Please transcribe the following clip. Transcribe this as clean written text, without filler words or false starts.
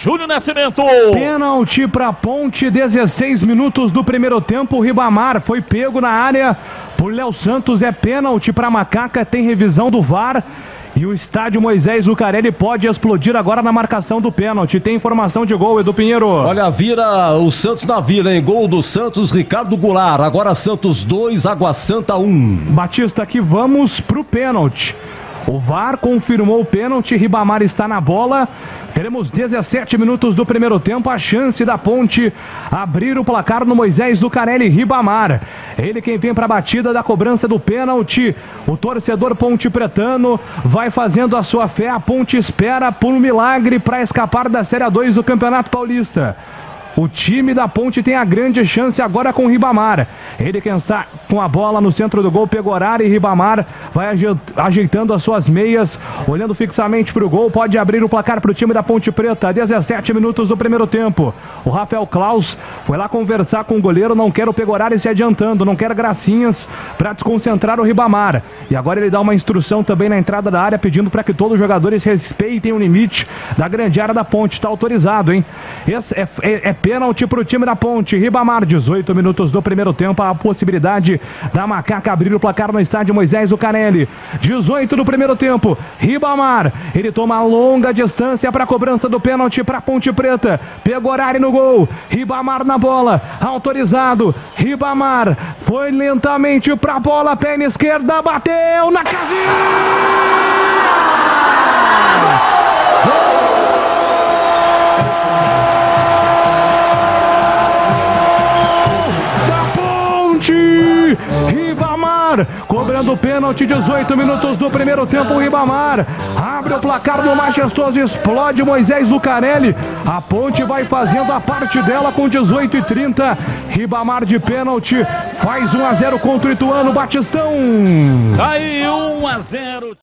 Júnior Nascimento. Pênalti para Ponte, 16 minutos do primeiro tempo. O Ribamar foi pego na área por Léo Santos. É pênalti para Macaca, tem revisão do VAR. E o estádio Moisés Zucarelli pode explodir agora na marcação do pênalti. Tem informação de gol, Edu Pinheiro. Olha, vira o Santos na vila, hein? Gol do Santos, Ricardo Goulart. Agora Santos 2, Água Santa 1. Batista aqui, vamos pro pênalti. O VAR confirmou o pênalti, Ribamar está na bola. Teremos 17 minutos do primeiro tempo, a chance da Ponte abrir o placar no Moisés Zucarelli. Ribamar, ele quem vem para a batida da cobrança do pênalti. O torcedor ponte pretano vai fazendo a sua fé, a Ponte espera por um milagre para escapar da Série A2 do Campeonato Paulista. O time da Ponte tem a grande chance agora com o Ribamar. Ele quem está com a bola no centro do gol, Pegoraro, e Ribamar vai ajeitando as suas meias, olhando fixamente para o gol, pode abrir o placar para o time da Ponte Preta. 17 minutos do primeiro tempo. O Rafael Klaus foi lá conversar com o goleiro, não quer o Pegoraro se adiantando, não quer gracinhas para desconcentrar o Ribamar. E agora ele dá uma instrução também na entrada da área, pedindo para que todos os jogadores respeitem o limite da grande área da Ponte. Está autorizado, hein? Esse é pênalti para o time da Ponte. Ribamar, 18 minutos do primeiro tempo. A possibilidade da Macaca abrir o placar no estádio Moisés Zucarelli. 18 do primeiro tempo. Ribamar, ele toma a longa distância para a cobrança do pênalti para a Ponte Preta. Pegoraro no gol. Ribamar na bola. Autorizado. Ribamar foi lentamente para a bola. Perna esquerda. Bateu na casinha. Ribamar cobrando o pênalti, 18 minutos do primeiro tempo. O Ribamar abre o placar no majestoso, explode Moisés Zucarelli. A Ponte vai fazendo a parte dela com 18:30. Ribamar de pênalti faz 1-0 contra o Ituano. Batistão. Aí 1-0.